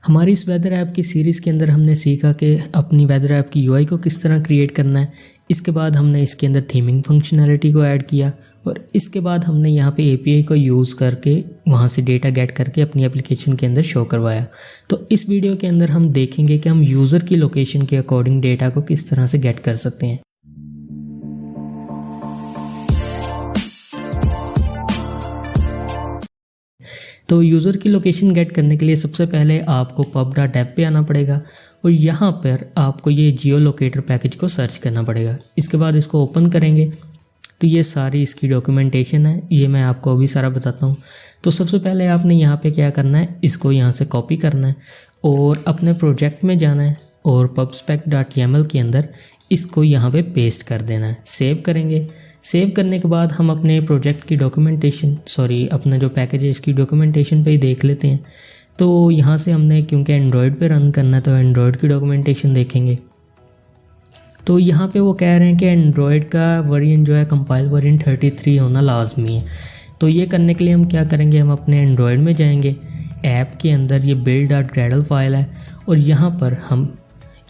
हमारी इस weather app की सीरीज़ के अंदर हमने सीखा कि अपनी वेदर ऐप की यूआई को किस तरह क्रिएट करना है। इसके बाद हमने इसके अंदर थीमिंग फंक्शनैलिटी को ऐड किया और इसके बाद हमने यहाँ पे एपीआई को यूज़ करके वहाँ से डेटा गेट करके अपनी एप्लीकेशन के अंदर शो करवाया। तो इस वीडियो के अंदर हम देखेंगे कि हम यूज़र की लोकेशन के अकॉर्डिंग डेटा को किस तरह से गेट कर सकते हैं। तो यूज़र की लोकेशन गेट करने के लिए सबसे पहले आपको pub.app पे आना पड़ेगा और यहाँ पर आपको ये जियो लोकेटर पैकेज को सर्च करना पड़ेगा। इसके बाद इसको ओपन करेंगे तो ये सारी इसकी डॉक्यूमेंटेशन है, ये मैं आपको अभी सारा बताता हूँ। तो सबसे पहले आपने यहाँ पे क्या करना है, इसको यहाँ से कॉपी करना है और अपने प्रोजेक्ट में जाना है और pubspec.yaml के अंदर इसको यहाँ पे पेस्ट कर देना है। सेव करेंगे। सेव करने के बाद हम अपने प्रोजेक्ट की डॉक्यूमेंटेशन अपना जो पैकेज है इसकी डॉक्यूमेंटेशन पे ही देख लेते हैं। तो यहाँ से हमने क्योंकि एंड्रॉयड पे रन करना है तो एंड्रॉयड की डॉक्यूमेंटेशन देखेंगे। तो यहाँ पे वो कह रहे हैं कि एंड्रॉयड का वर्जन जो है कंपाइल वर्जन 33 होना लाजमी है। तो ये करने के लिए हम क्या करेंगे, हम अपने एंड्रॉयड में जाएंगे, ऐप के अंदर ये build.gradle फाइल है और यहाँ पर हम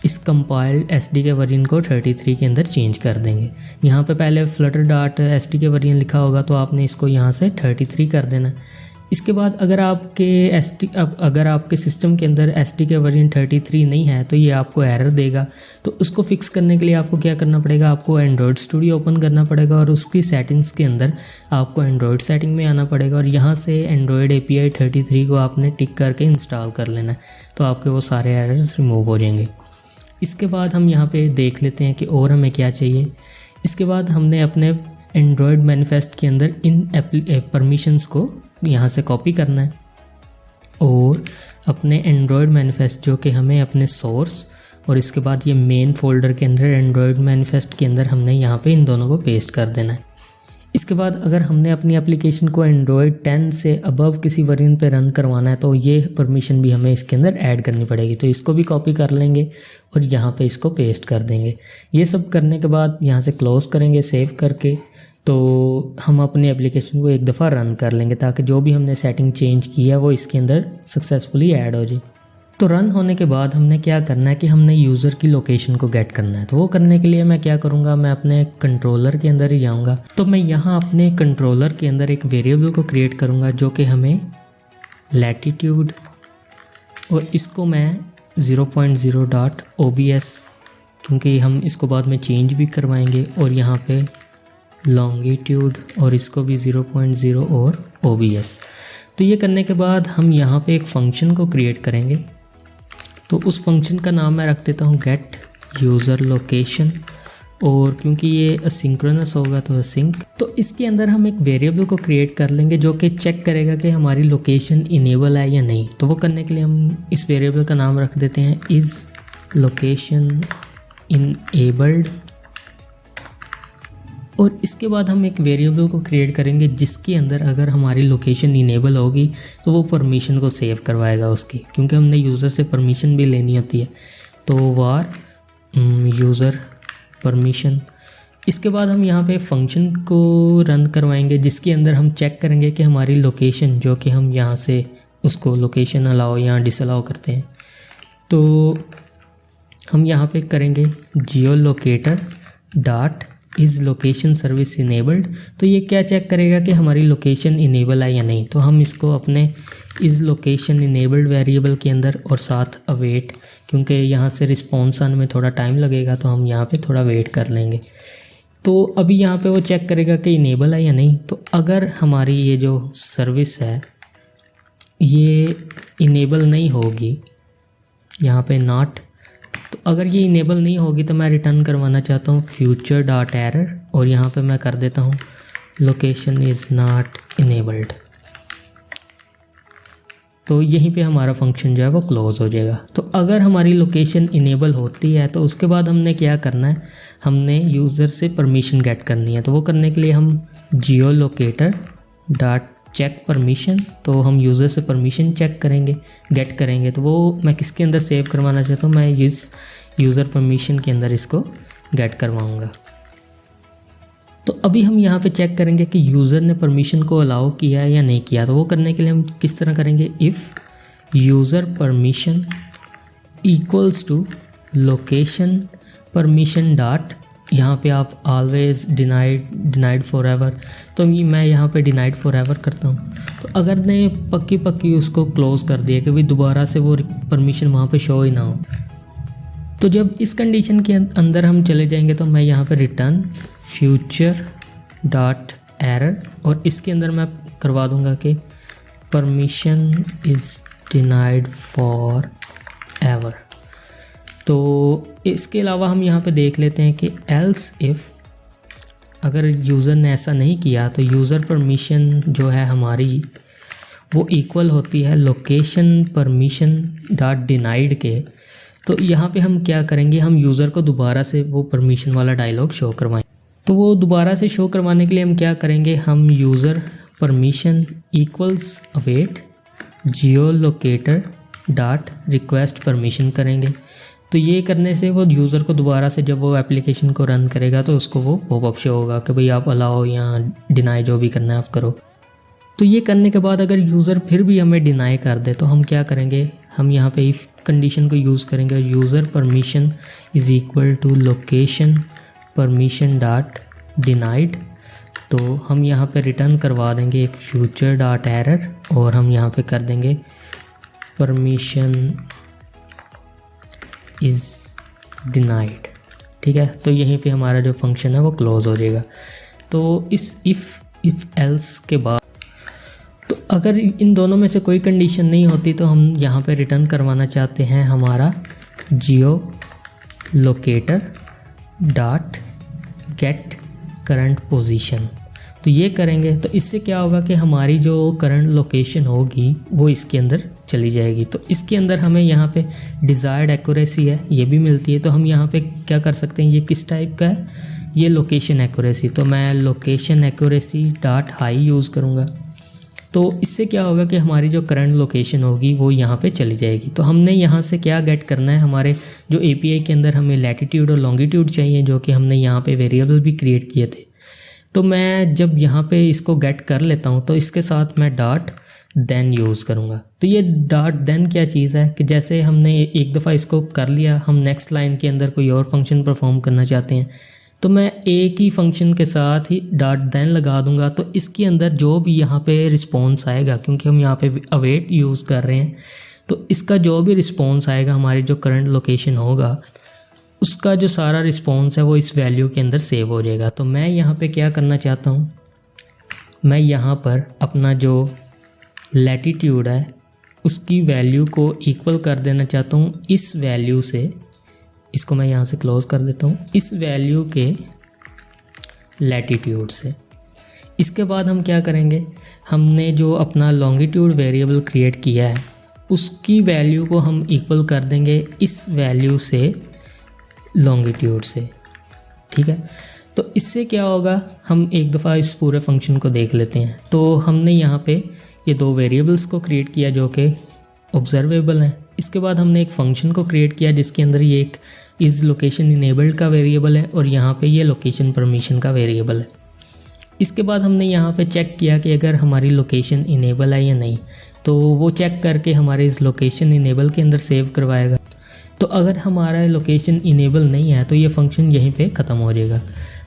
इस कंपाइल्ड SDK वर्जन को 33 के अंदर चेंज कर देंगे। यहाँ पे पहले flutter.sdk वर्जन लिखा होगा तो आपने इसको यहाँ से 33 कर देना। इसके बाद अगर आपके सिस्टम के अंदर SDK वर्जन 33 नहीं है तो ये आपको एरर देगा। तो उसको फिक्स करने के लिए आपको क्या करना पड़ेगा, आपको एंड्रॉयड स्टूडियो ओपन करना पड़ेगा और उसकी सेटिंग्स के अंदर आपको एंड्रॉयड सेटिंग में आना पड़ेगा और यहाँ से एंड्रॉयड API 33 को आपने टिक करके इंस्टॉल कर लेना है। तो आपके वो सारे एरर्स रिमूव हो जाएंगे। इसके बाद हम यहाँ पे देख लेते हैं कि और हमें क्या चाहिए। इसके बाद हमने अपने एंड्रॉयड मैनिफेस्ट के अंदर इन परमिशंस को यहाँ से कॉपी करना है और अपने एंड्रॉयड मैनिफेस्ट जो कि हमें अपने सोर्स और इसके बाद ये मेन फोल्डर के अंदर एंड्रॉयड मैनिफेस्ट के अंदर हमने यहाँ पे इन दोनों को पेस्ट कर देना है। इसके बाद अगर हमने अपनी एप्लीकेशन को एंड्रॉयड 10 से अबव किसी वर्जन पे रन करवाना है तो ये परमिशन भी हमें इसके अंदर ऐड करनी पड़ेगी। तो इसको भी कॉपी कर लेंगे और यहाँ पे इसको पेस्ट कर देंगे। ये सब करने के बाद यहाँ से क्लोज़ करेंगे सेव करके। तो हम अपनी एप्लीकेशन को एक दफ़ा रन कर लेंगे ताकि जो भी हमने सेटिंग चेंज की है वो इसके अंदर सक्सेसफुली ऐड हो जाए। तो रन होने के बाद हमने क्या करना है कि हमने यूज़र की लोकेशन को गेट करना है। तो वो करने के लिए मैं क्या करूँगा, मैं अपने कंट्रोलर के अंदर ही जाऊँगा। तो मैं यहाँ अपने कंट्रोलर के अंदर एक वेरिएबल को क्रिएट करूँगा जो कि हमें लैटिट्यूड और इसको मैं 0.0.obs क्योंकि हम इसको बाद में चेंज भी करवाएंगे और यहाँ पे लॉन्गिट्यूड और इसको भी 0.0 और obs। तो ये करने के बाद हम यहाँ पे एक फ़ंक्शन को क्रिएट करेंगे। तो उस फंक्शन का नाम मैं रख देता हूँ गेट यूज़र लोकेशन और क्योंकि ये असिंक्रोनस होगा तो असिंक। तो इसके अंदर हम एक वेरिएबल को क्रिएट कर लेंगे जो कि चेक करेगा कि हमारी लोकेशन इनेबल है या नहीं। तो वो करने के लिए हम इस वेरिएबल का नाम रख देते हैं इज़ लोकेशन इनेबल्ड और इसके बाद हम एक वेरिएबल को क्रिएट करेंगे जिसके अंदर अगर हमारी लोकेशन इनेबल होगी तो वो परमिशन को सेव करवाएगा उसकी, क्योंकि हमने यूज़र से परमिशन भी लेनी होती है। तो वार यूज़र परमिशन। इसके बाद हम यहाँ पे फंक्शन को रन करवाएंगे जिसके अंदर हम चेक करेंगे कि हमारी लोकेशन जो कि हम यहाँ से उसको लोकेशन अलाउ या डिसअलाउ करते हैं। तो हम यहाँ पे करेंगे geo locator dot is location service enabled. तो ये क्या चेक करेगा कि हमारी लोकेशन इनेबल है या नहीं। तो हम इसको अपने इज़ लोकेशन इनेबल्ड वेरिएबल के अंदर और साथ अवेट, क्योंकि यहाँ से रिस्पॉन्स आने में थोड़ा टाइम लगेगा तो हम यहाँ पे थोड़ा वेट कर लेंगे। तो अभी यहाँ पे वो चेक करेगा कि इनेबल है या नहीं। तो अगर हमारी ये जो सर्विस है ये इनेबल नहीं होगी, यहाँ पे नॉट, तो अगर ये इनेबल नहीं होगी तो मैं रिटर्न करवाना चाहता हूँ फ्यूचर डॉट एरर और यहाँ पे मैं कर देता हूँ लोकेशन इज़ नॉट इनेबल्ड। तो यहीं पे हमारा फंक्शन जो है वो क्लोज़ हो जाएगा। तो अगर हमारी लोकेशन इनेबल होती है तो उसके बाद हमने क्या करना है, हमने यूज़र से परमिशन गेट करनी है। तो वो करने के लिए हम जियो लोकेटर डॉट चेक परमिशन, तो हम यूज़र से परमिशन चेक करेंगे, गेट करेंगे। तो वो मैं किसके अंदर सेव करवाना चाहता हूँ, मैं इस यूज़र परमिशन के अंदर इसको गेट करवाऊँगा। तो अभी हम यहाँ पे चेक करेंगे कि यूज़र ने परमिशन को अलाउ किया है या नहीं किया। तो वो करने के लिए हम किस तरह करेंगे, if user permission equals to location permission dot, यहाँ पे आप ऑलवेज डिनाइड फॉर एवर, तो मैं यहाँ पे डिनाइड फॉर एवर करता हूँ। तो अगर ने पक्की उसको क्लोज़ कर दिया कि भाई दोबारा से वो परमिशन वहाँ पे शो ही ना हो, तो जब इस कंडीशन के अंदर हम चले जाएंगे तो मैं यहाँ पे रिटर्न फ्यूचर डॉट एरर, और इसके अंदर मैं करवा दूँगा कि permission is denied for ever. तो इसके अलावा हम यहाँ पे देख लेते हैं कि एल्स इफ़, अगर यूज़र ने ऐसा नहीं किया तो यूज़र परमिशन जो है हमारी वो इक्वल होती है लोकेशन परमिशन डॉट डिनाइड के। तो यहाँ पे हम क्या करेंगे, हम यूज़र को दोबारा से वो परमिशन वाला डायलॉग शो करवाएं। तो वो दोबारा से शो करवाने के लिए हम क्या करेंगे, हम यूज़र परमिशन इक्वल्स अवेट जियो लोकेटर डॉट रिक्वेस्ट परमिशन करेंगे। तो ये करने से वो यूज़र को दोबारा से जब वो एप्लीकेशन को रन करेगा तो उसको वो पॉपअप शो होगा कि भाई आप अलाओ या डिनाई जो भी करना है आप करो। तो ये करने के बाद अगर यूज़र फिर भी हमें डिनाई कर दे तो हम क्या करेंगे, हम यहाँ पे इफ़ कंडीशन को यूज़ करेंगे, user permission is equal to location permission dot denied. तो हम यहाँ पे रिटर्न करवा देंगे एक फ्यूचर डॉट एरर, और हम यहाँ पे कर देंगे परमिशन इज़ डिनाइड। ठीक है, तो यहीं पे हमारा जो फंक्शन है वो क्लोज़ हो जाएगा। तो इस इफ़ एल्स के बाद, तो अगर इन दोनों में से कोई कंडीशन नहीं होती तो हम यहाँ पे रिटर्न करवाना चाहते हैं हमारा geo locator dot get current position. तो ये करेंगे तो इससे क्या होगा कि हमारी जो करंट लोकेशन होगी वो इसके अंदर चली जाएगी। तो इसके अंदर हमें यहाँ पे डिज़ायर्ड एक्यूरेसी है ये भी मिलती है। तो हम यहाँ पे क्या कर सकते हैं, ये किस टाइप का है, ये लोकेशन एक्यूरेसी। तो मैं location accuracy dot high use करूँगा। तो इससे क्या होगा कि हमारी जो करंट लोकेशन होगी वो यहाँ पे चली जाएगी। तो हमने यहाँ से क्या गेट करना है, हमारे जो एपीआई के अंदर हमें लैटिट्यूड और लॉन्गिट्यूड चाहिए जो कि हमने यहाँ पे वेरिएबल भी क्रिएट किए थे। तो मैं जब यहाँ पे इसको गेट कर लेता हूँ तो इसके साथ मैं डॉट देन यूज़ करूँगा। तो ये डॉट देन क्या चीज़ है कि जैसे हमने एक दफ़ा इसको कर लिया, हम नेक्स्ट लाइन के अंदर कोई और फंक्शन परफॉर्म करना चाहते हैं तो मैं एक ही फंक्शन के साथ ही डॉट देन लगा दूंगा। तो इसके अंदर जो भी यहाँ पे रिस्पॉन्स आएगा, क्योंकि हम यहाँ पे अवेट यूज़ कर रहे हैं, तो इसका जो भी रिस्पॉन्स आएगा हमारी जो करंट लोकेशन होगा उसका जो सारा रिस्पॉन्स है वो इस वैल्यू के अंदर सेव हो जाएगा। तो मैं यहाँ पे क्या करना चाहता हूँ, मैं यहाँ पर अपना जो लैटिट्यूड है उसकी वैल्यू को इक्वल कर देना चाहता हूँ इस वैल्यू से। इसको मैं यहाँ से क्लोज़ कर देता हूँ, इस वैल्यू के लैटिट्यूड से। इसके बाद हम क्या करेंगे, हमने जो अपना लॉन्गिट्यूड वेरिएबल क्रिएट किया है उसकी वैल्यू को हम इक्वल कर देंगे इस वैल्यू से लॉन्गिट्यूड से। ठीक है, तो इससे क्या होगा, हम एक दफ़ा इस पूरे फंक्शन को देख लेते हैं। तो हमने यहाँ पे ये दो वेरिएबल्स को क्रिएट किया जो कि ऑब्जर्वेबल हैं। इसके बाद हमने एक फ़ंक्शन को क्रिएट किया जिसके अंदर ये एक इज़ लोकेशन इनेबल्ड का वेरिएबल है और यहाँ पे ये लोकेशन परमिशन का वेरिएबल है। इसके बाद हमने यहाँ पे चेक किया कि अगर हमारी लोकेशन इनेबल है या नहीं, तो वो चेक करके हमारे इस लोकेशन इनेबल के अंदर सेव करवाएगा। तो अगर हमारा लोकेशन इनेबल नहीं है तो ये फंक्शन यहीं पे ख़त्म हो जाएगा।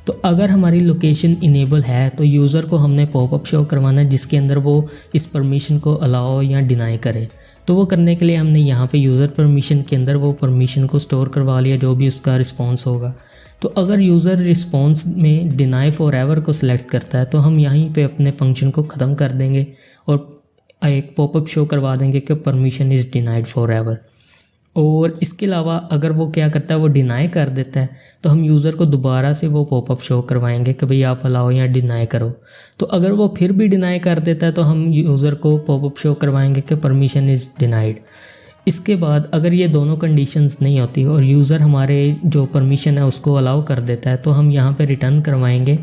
तो अगर हमारी लोकेशन इनेबल है तो यूज़र को हमने पॉपअप शो करवाना है जिसके अंदर वो इस परमिशन को अलाउ या डिनाई करे। तो वो करने के लिए हमने यहाँ पे यूज़र परमिशन के अंदर वो परमिशन को स्टोर करवा लिया जो भी उसका रिस्पॉन्स होगा। तो अगर यूज़र रिस्पॉन्स में डिनाई फॉर एवर को सिलेक्ट करता है तो हम यहीं पे अपने फंक्शन को ख़त्म कर देंगे और एक पॉपअप शो करवा देंगे कि permission is denied for ever. और इसके अलावा अगर वो क्या करता है, वो डिनाई कर देता है, तो हम यूज़र को दोबारा से वो पॉपअप शो करवाएंगे कि भाई आप अलाओ या डिनाई करो। तो अगर वो फिर भी डिनाई कर देता है तो हम यूज़र को पॉपअप शो करवाएंगे कि परमिशन इज़ डिनाइड। इसके बाद अगर ये दोनों कंडीशंस नहीं होती और यूज़र हमारे जो परमिशन है उसको अलाउ कर देता है तो हम यहाँ पे रिटर्न करवाएंगे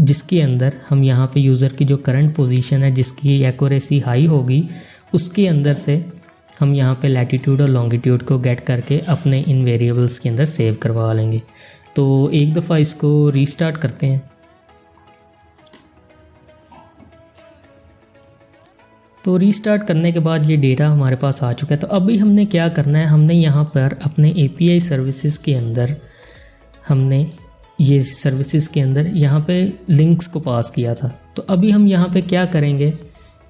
जिसके अंदर हम यहाँ पे यूज़र की जो करंट पोजीशन है जिसकी एक्यूरेसी हाई होगी उसके अंदर से हम यहाँ पे लैटिट्यूड और लॉन्गिट्यूड को गेट करके अपने इन वेरिएबल्स के अंदर सेव करवा लेंगे। तो एक दफ़ा इसको रीस्टार्ट करते हैं। तो रीस्टार्ट करने के बाद ये डेटा हमारे पास आ चुका है। तो अभी हमने क्या करना है, हमने यहाँ पर अपने API सर्विसेज के अंदर हमने ये सर्विसेज के अंदर यहाँ पे लिंक्स को पास किया था। तो अभी हम यहाँ पे क्या करेंगे,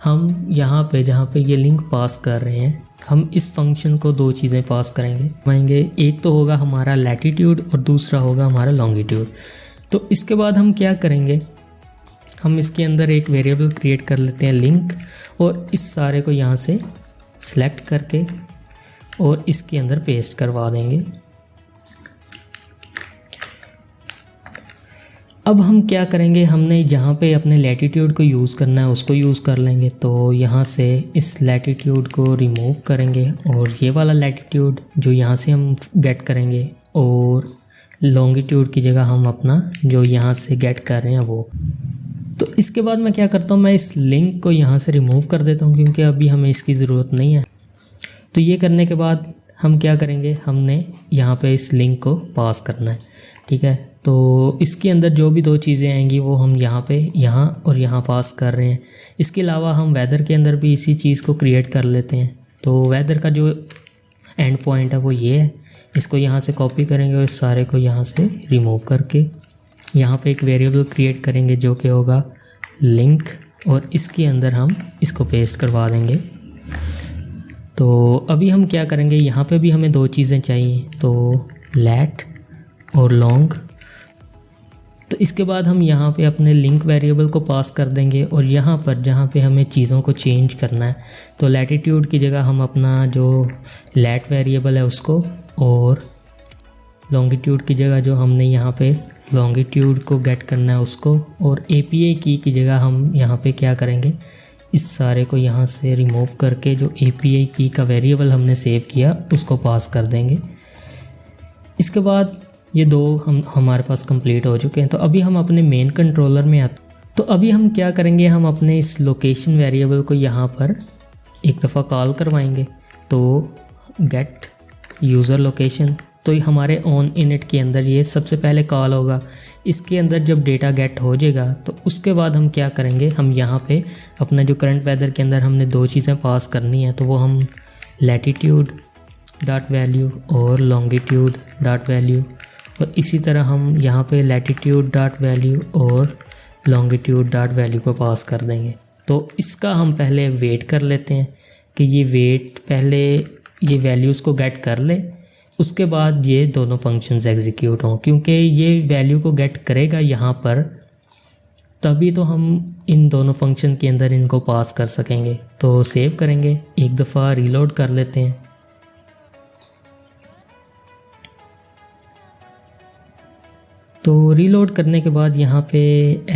हम यहाँ पे जहाँ पे ये लिंक पास कर रहे हैं, हम इस फंक्शन को दो चीज़ें पास करेंगे। एक तो होगा हमारा लैटिट्यूड और दूसरा होगा हमारा लॉन्गिट्यूड। तो इसके बाद हम क्या करेंगे, हम इसके अंदर एक वेरिएबल क्रिएट कर लेते हैं लिंक, और इस सारे को यहाँ से सिलेक्ट करके और इसके अंदर पेस्ट करवा देंगे। अब हम क्या करेंगे, हमने जहाँ पे अपने लैटिट्यूड को यूज़ करना है उसको यूज़ कर लेंगे। तो यहाँ से इस लैटिट्यूड को रिमूव करेंगे और ये वाला लैटिट्यूड जो यहाँ से हम गेट करेंगे, और लॉन्गिट्यूड की जगह हम अपना जो यहाँ से गेट कर रहे हैं वो। तो इसके बाद मैं क्या करता हूँ, मैं इस लिंक को यहाँ से रिमूव कर देता हूँ क्योंकि अभी हमें इसकी ज़रूरत नहीं है। तो ये करने के बाद हम क्या करेंगे, हमने यहाँ पे इस लिंक को पास करना है, ठीक है। तो इसके अंदर जो भी दो चीज़ें आएंगी वो हम यहाँ पे यहाँ और यहाँ पास कर रहे हैं। इसके अलावा हम वेदर के अंदर भी इसी चीज़ को क्रिएट कर लेते हैं। तो वेदर का जो एंड पॉइंट है वो ये है, इसको यहाँ से कॉपी करेंगे और इस सारे को यहाँ से रिमूव करके यहाँ पे एक वेरिएबल क्रिएट करेंगे जो कि होगा लिंक, और इसके अंदर हम इसको पेस्ट करवा देंगे। तो अभी हम क्या करेंगे, यहाँ पे भी हमें दो चीज़ें चाहिए, तो लैट और लॉन्ग। तो इसके बाद हम यहाँ पे अपने लिंक वेरिएबल को पास कर देंगे, और यहाँ पर जहाँ पे हमें चीज़ों को चेंज करना है, तो लैटिट्यूड की जगह हम अपना जो लैट वेरिएबल है उसको, और लॉन्गिट्यूड की जगह जो हमने यहाँ पे लॉन्गिट्यूड को गेट करना है उसको, और API की जगह हम यहाँ पे क्या करेंगे, इस सारे को यहाँ से रिमूव करके जो API की का वेरिएबल हमने सेव किया उसको पास कर देंगे। इसके बाद ये दो हमारे पास कंप्लीट हो चुके हैं। तो अभी हम अपने मेन कंट्रोलर में आते। तो अभी हम क्या करेंगे, हम अपने इस लोकेशन वेरिएबल को यहाँ पर एक दफ़ा कॉल करवाएंगे। तो गेट यूज़र लोकेशन, तो ये हमारे ऑन इनिट के अंदर ये सबसे पहले कॉल होगा। इसके अंदर जब डेटा गेट हो जाएगा तो उसके बाद हम क्या करेंगे, हम यहाँ पे अपना जो करंट वेदर के अंदर हमने दो चीज़ें पास करनी है, तो वो हम लैटिट्यूड डॉट वैल्यू और लॉन्गिट्यूड डॉट वैल्यू, और इसी तरह हम यहाँ पे लैटिट्यूड डॉट वैल्यू और लॉन्गिट्यूड डॉट वैल्यू को पास कर देंगे। तो इसका हम पहले वेट कर लेते हैं कि ये वेट पहले ये वैल्यूज़ को गेट कर ले, उसके बाद ये दोनों फंक्शंस एग्जीक्यूट हों, क्योंकि ये वैल्यू को गेट करेगा यहाँ पर, तभी तो हम इन दोनों फंक्शन के अंदर इनको पास कर सकेंगे। तो सेव करेंगे, एक दफ़ा रीलोड कर लेते हैं। तो रीलोड करने के बाद यहाँ पे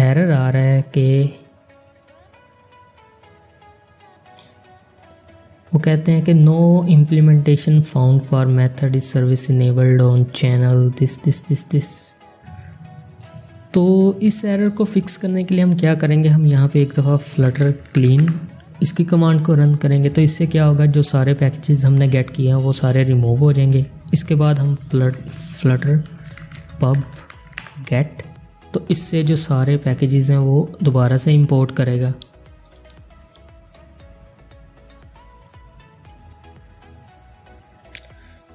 एरर आ रहा है कि वो कहते हैं कि no implementation found for method is service enabled on channel this. तो इस एरर को फिक्स करने के लिए हम क्या करेंगे, हम यहाँ पे एक दफ़ा फ्लटर क्लीन इसकी कमांड को रन करेंगे। तो इससे क्या होगा, जो सारे पैकेजेस हमने गेट किए हैं वो सारे रिमूव हो जाएंगे। इसके बाद हम फ्लटर पब गेट, तो इससे जो सारे पैकेजेस हैं वो दोबारा से इंपोर्ट करेगा।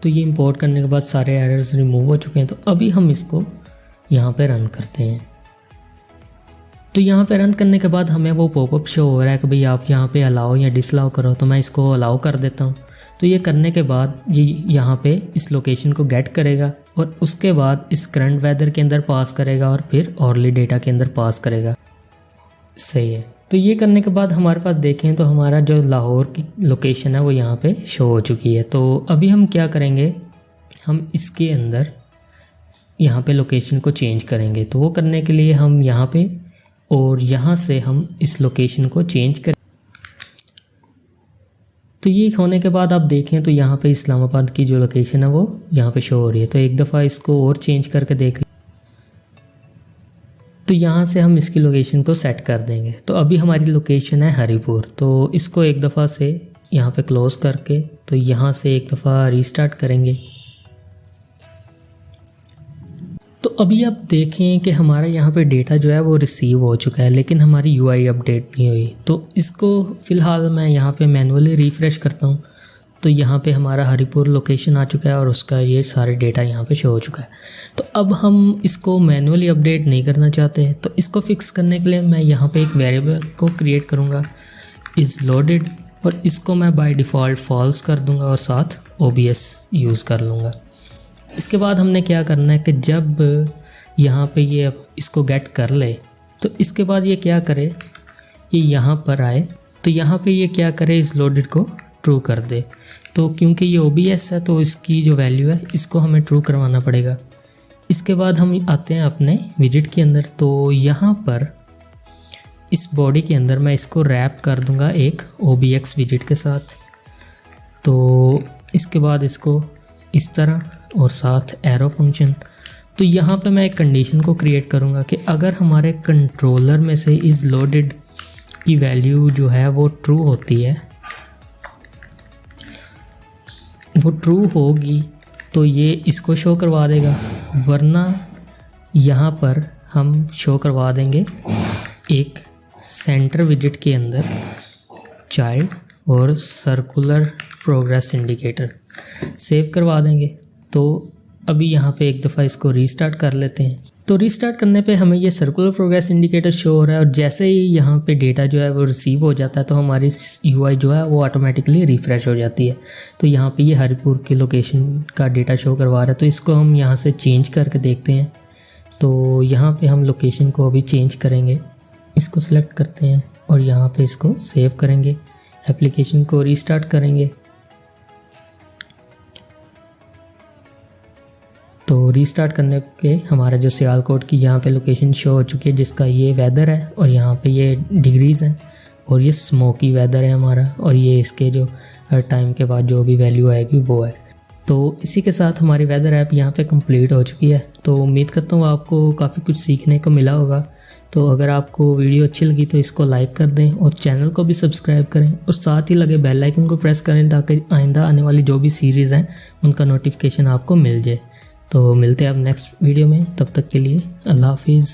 तो ये इंपोर्ट करने के बाद सारे एरर्स रिमूव हो चुके हैं। तो अभी हम इसको यहाँ पे रन करते हैं। तो यहाँ पे रन करने के बाद हमें वो पॉपअप शो हो रहा है कि भाई आप यहाँ पे अलाउ या डिसअलाउ करो। तो मैं इसको अलाउ कर देता हूँ। तो ये करने के बाद ये यहाँ पे इस लोकेशन को गेट करेगा और उसके बाद इस करंट वेदर के अंदर पास करेगा और फिर औरली डेटा के अंदर पास करेगा। सही है। तो ये करने के बाद हमारे पास देखें तो हमारा जो लाहौर की लोकेशन है वो यहाँ पे शो हो चुकी है। तो अभी हम क्या करेंगे, हम इसके अंदर यहाँ पे लोकेशन को चेंज करेंगे। तो वो करने के लिए हम यहाँ पे और यहाँ से हम इस लोकेशन को चेंज करें। तो ये होने के बाद आप देखें तो यहाँ पे इस्लामाबाद की जो लोकेशन है वो यहाँ पे शो हो रही है। तो एक दफ़ा इसको और चेंज करके देख लें। तो यहाँ से हम इसकी लोकेशन को सेट कर देंगे। तो अभी हमारी लोकेशन है हरिपुर। तो इसको एक दफ़ा से यहाँ पे क्लोज़ करके तो यहाँ से एक दफ़ा रीस्टार्ट करेंगे। तो अभी आप देखें कि हमारा यहाँ पे डेटा जो है वो रिसीव हो चुका है, लेकिन हमारी यूआई अपडेट नहीं हुई। तो इसको फ़िलहाल मैं यहाँ पे मैनुअली रिफ़्रेश करता हूँ। तो यहाँ पे हमारा हरिपुर लोकेशन आ चुका है और उसका ये सारे डेटा यहाँ पे शो हो चुका है। तो अब हम इसको मैनुअली अपडेट नहीं करना चाहते, तो इसको फिक्स करने के लिए मैं यहाँ पे एक वेरिएबल को क्रिएट करूँगा इज़ लोडेड, और इसको मैं बाय डिफ़ॉल्ट फॉल्स कर दूँगा और साथ OBS यूज़ कर लूँगा। इसके बाद हमने क्या करना है कि जब यहाँ पे ये इसको गेट कर ले, तो इसके बाद ये क्या करे, ये यहाँ पर आए, तो यहाँ पे ये क्या करे, इस लोडेड को ट्रू कर दे। तो क्योंकि ये OBS है तो इसकी जो वैल्यू है इसको हमें ट्रू करवाना पड़ेगा। इसके बाद हम आते हैं अपने विजिट के अंदर। तो यहाँ पर इस बॉडी के अंदर मैं इसको रैप कर दूँगा एक OBX विजिट के साथ। तो इसके बाद इसको इस तरह और साथ एरो फंक्शन। तो यहाँ पे मैं एक कंडीशन को क्रिएट करूँगा कि अगर हमारे कंट्रोलर में से इस लोडेड की वैल्यू जो है वो ट्रू होती है, वो ट्रू होगी तो ये इसको शो करवा देगा, वरना यहाँ पर हम शो करवा देंगे एक सेंटर विजिट के अंदर चाइल्ड और सर्कुलर प्रोग्रेस इंडिकेटर सेव करवा देंगे। तो अभी यहाँ पे एक दफ़ा इसको रीस्टार्ट कर लेते हैं। तो रीस्टार्ट करने पे हमें ये सर्कुलर प्रोग्रेस इंडिकेटर शो हो रहा है, और जैसे ही यहाँ पे डेटा जो है वो रिसीव हो जाता है तो हमारी UI जो है वो ऑटोमेटिकली रिफ़्रेश हो जाती है। तो यहाँ पे ये हरिपुर के लोकेशन का डेटा शो करवा रहा है। तो इसको हम यहाँ से चेंज करके देखते हैं। तो यहाँ पे हम लोकेशन को अभी चेंज करेंगे, इसको सिलेक्ट करते हैं और यहाँ पे इसको सेव करेंगे, एप्लीकेशन को रीस्टार्ट करेंगे। तो रीस्टार्ट करने पे हमारा जो सियालकोट की यहाँ पे लोकेशन शो हो चुकी है, जिसका ये वेदर है और यहाँ पे ये डिग्रीज़ हैं और ये स्मोकी वेदर है हमारा, और ये इसके जो हर टाइम के बाद जो भी वैल्यू आएगी वो है। तो इसी के साथ हमारी वेदर ऐप यहाँ पे कंप्लीट हो चुकी है। तो उम्मीद करता हूँ आपको काफ़ी कुछ सीखने को मिला होगा। तो अगर आपको वीडियो अच्छी लगी तो इसको लाइक कर दें और चैनल को भी सब्सक्राइब करें, और साथ ही लगे बेल आइकन को प्रेस करें ताकि आइंदा आने वाली जो भी सीरीज़ हैं उनका नोटिफिकेशन आपको मिल जाए। तो मिलते हैं अब नेक्स्ट वीडियो में, तब तक के लिए अल्लाह हाफिज़।